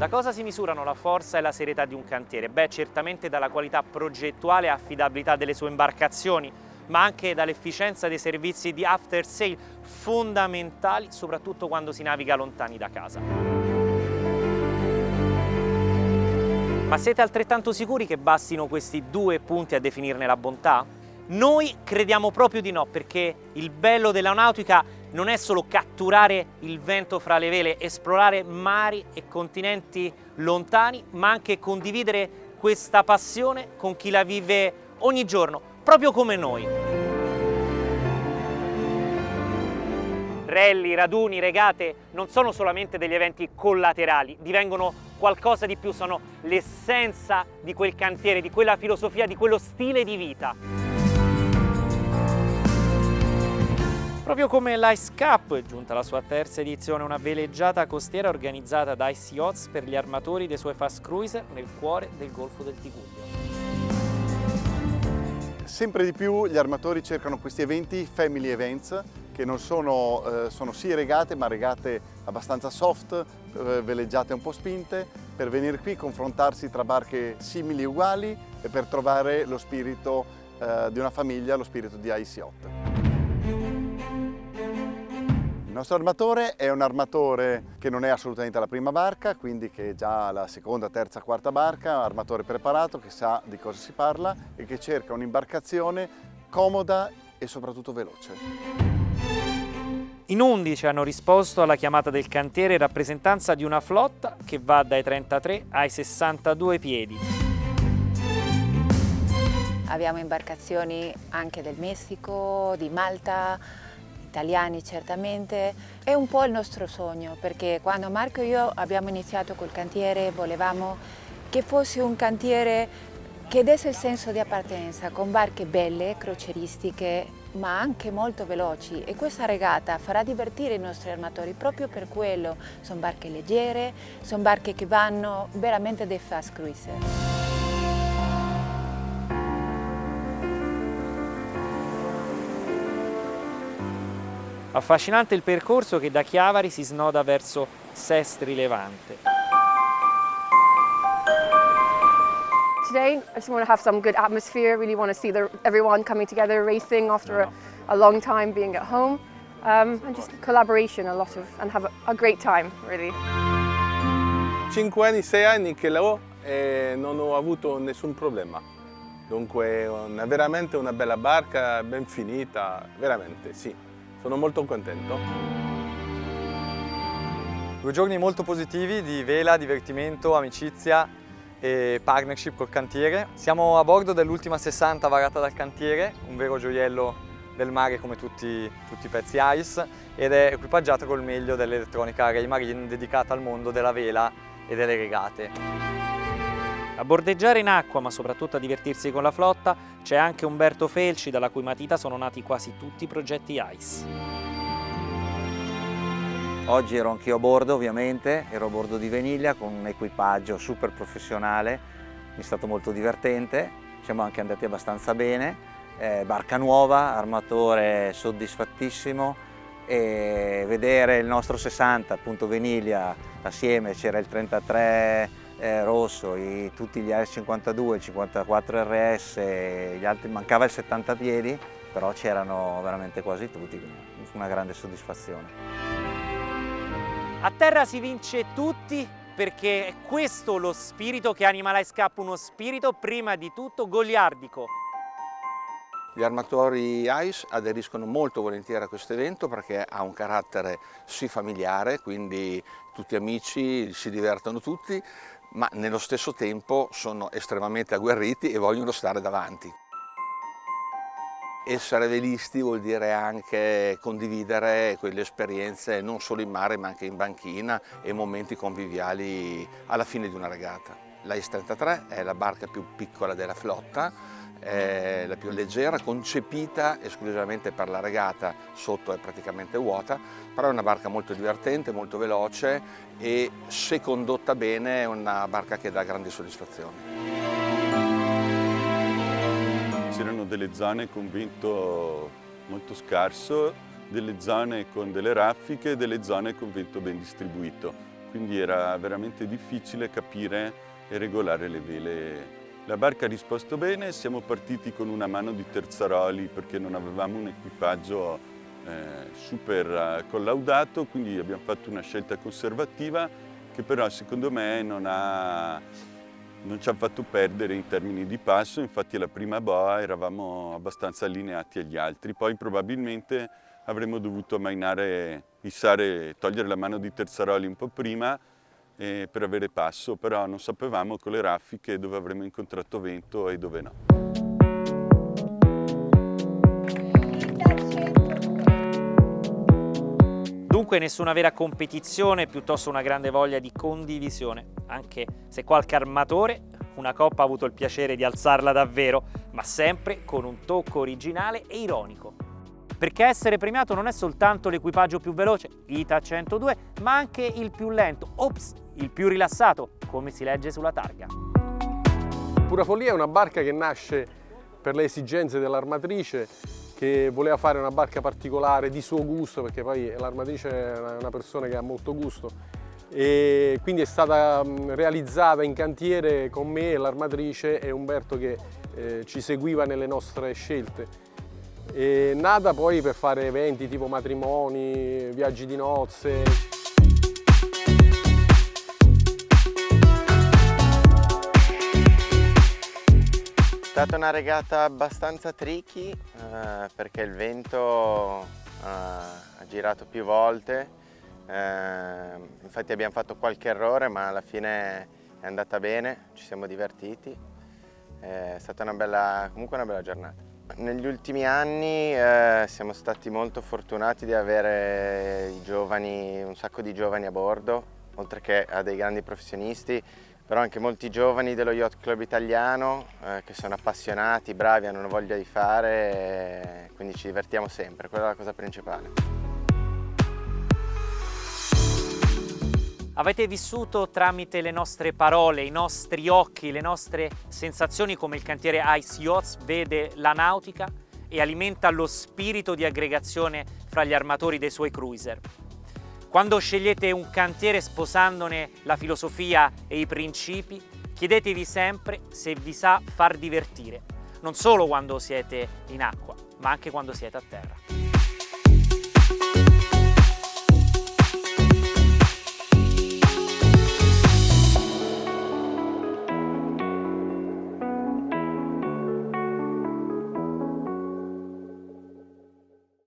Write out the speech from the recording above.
Da cosa si misurano la forza e la serietà di un cantiere? Beh, certamente dalla qualità progettuale e affidabilità delle sue imbarcazioni, ma anche dall'efficienza dei servizi di after sale, fondamentali soprattutto quando si naviga lontani da casa. Ma siete altrettanto sicuri che bastino questi 2 punti a definirne la bontà? Noi crediamo proprio di no, perché il bello della nautica non è solo catturare il vento fra le vele, esplorare mari e continenti lontani, ma anche condividere questa passione con chi la vive ogni giorno, proprio come noi. Rally, raduni, regate non sono solamente degli eventi collaterali, divengono qualcosa di più, sono l'essenza di quel cantiere, di quella filosofia, di quello stile di vita. Proprio come l'Ice Cup è giunta alla sua terza edizione, una veleggiata costiera organizzata da Ice Yachts per gli armatori dei suoi fast cruiser nel cuore del Golfo del Tigullio. Sempre di più gli armatori cercano questi eventi, family events, che non sono sì regate, ma regate abbastanza soft, veleggiate un po' spinte, per venire qui, confrontarsi tra barche simili e uguali e per trovare lo spirito di una famiglia, lo spirito di Ice Yacht. Il nostro armatore è un armatore che non è assolutamente la prima barca, quindi che è già la seconda, terza, quarta barca, un armatore preparato che sa di cosa si parla e che cerca un'imbarcazione comoda e soprattutto veloce. In 11 hanno risposto alla chiamata del cantiere in rappresentanza di una flotta che va dai 33 ai 62 piedi. Abbiamo imbarcazioni anche del Messico, di Malta, italiani certamente. È un po' il nostro sogno, perché quando Marco e io abbiamo iniziato col cantiere volevamo che fosse un cantiere che desse il senso di appartenenza, con barche belle, crocieristiche, ma anche molto veloci, e questa regata farà divertire i nostri armatori proprio per quello. Sono barche leggere, sono barche che vanno veramente dei fast cruiser. Affascinante il percorso che da Chiavari si snoda verso Sestri Levante. Today, I just want to have some good atmosphere, really want to see everyone coming together, racing after a long time being at home, and just collaboration and have a great time, really. 5 anni, 6 anni che lavoro e non ho avuto nessun problema. Dunque, veramente una bella barca, ben finita, veramente, sì. Sono molto contento. 2 giorni molto positivi di vela, divertimento, amicizia e partnership col cantiere. Siamo a bordo dell'ultima 60 varata dal cantiere, un vero gioiello del mare come tutti i pezzi Ice, ed è equipaggiato col meglio dell'elettronica Raymarine dedicata al mondo della vela e delle regate. A bordeggiare in acqua, ma soprattutto a divertirsi con la flotta, c'è anche Umberto Felci, dalla cui matita sono nati quasi tutti i progetti Ice. Oggi ero anch'io a bordo, ovviamente, ero a bordo di Veniglia con un equipaggio super professionale, è stato molto divertente, siamo anche andati abbastanza bene, barca nuova, armatore soddisfattissimo, e vedere il nostro 60, appunto Veniglia, assieme c'era il 33 rosso, tutti gli AS52, il 54 RS, gli altri, mancava il 70 piedi, però c'erano veramente quasi tutti, una grande soddisfazione. A terra si vince tutti, perché è questo lo spirito che anima l'Ice Cup, uno spirito prima di tutto goliardico. Gli armatori Ice aderiscono molto volentieri a questo evento perché ha un carattere sì familiare, quindi tutti amici, si divertono tutti, ma nello stesso tempo sono estremamente agguerriti e vogliono stare davanti. Essere velisti vuol dire anche condividere quelle esperienze non solo in mare ma anche in banchina e momenti conviviali alla fine di una regata. La Ice 33 è la barca più piccola della flotta, è la più leggera, concepita esclusivamente per la regata, sotto è praticamente vuota, però è una barca molto divertente, molto veloce e se condotta bene è una barca che dà grandi soddisfazioni. C'erano delle zone con vento molto scarso, delle zone con delle raffiche e delle zone con vento ben distribuito. quindi era veramente difficile capire e regolare le vele. La barca ha risposto bene, siamo partiti con una mano di terzaroli perché non avevamo un equipaggio super collaudato, quindi abbiamo fatto una scelta conservativa che però secondo me non ci ha fatto perdere in termini di passo. Infatti alla prima boa eravamo abbastanza allineati agli altri, poi probabilmente avremmo dovuto ammainare, issare, togliere la mano di terzaroli un po' prima per avere passo, però non sapevamo con le raffiche dove avremmo incontrato vento e dove no. Dunque nessuna vera competizione, piuttosto una grande voglia di condivisione, anche se qualche armatore una coppa ha avuto il piacere di alzarla davvero, ma sempre con un tocco originale e ironico. Perché essere premiato non è soltanto l'equipaggio più veloce, ITA 102, ma anche il più lento, ops, il più rilassato, come si legge sulla targa. Pura Follia è una barca che nasce per le esigenze dell'armatrice, che voleva fare una barca particolare di suo gusto, perché poi l'armatrice è una persona che ha molto gusto, e quindi è stata realizzata in cantiere con me, l'armatrice e Umberto che ci seguiva nelle nostre scelte. È nata poi per fare eventi tipo matrimoni, viaggi di nozze. È stata una regata abbastanza tricky perché il vento ha girato più volte, infatti abbiamo fatto qualche errore ma alla fine è andata bene, ci siamo divertiti, è stata comunque una bella giornata. Negli ultimi anni siamo stati molto fortunati di avere un sacco di giovani a bordo, oltre che a dei grandi professionisti, però anche molti giovani dello Yacht Club italiano che sono appassionati, bravi, hanno una voglia di fare, quindi ci divertiamo sempre, quella è la cosa principale. Avete vissuto tramite le nostre parole, i nostri occhi, le nostre sensazioni come il cantiere Ice Yachts vede la nautica e alimenta lo spirito di aggregazione fra gli armatori dei suoi cruiser. Quando scegliete un cantiere sposandone la filosofia e i principi, chiedetevi sempre se vi sa far divertire, non solo quando siete in acqua, ma anche quando siete a terra.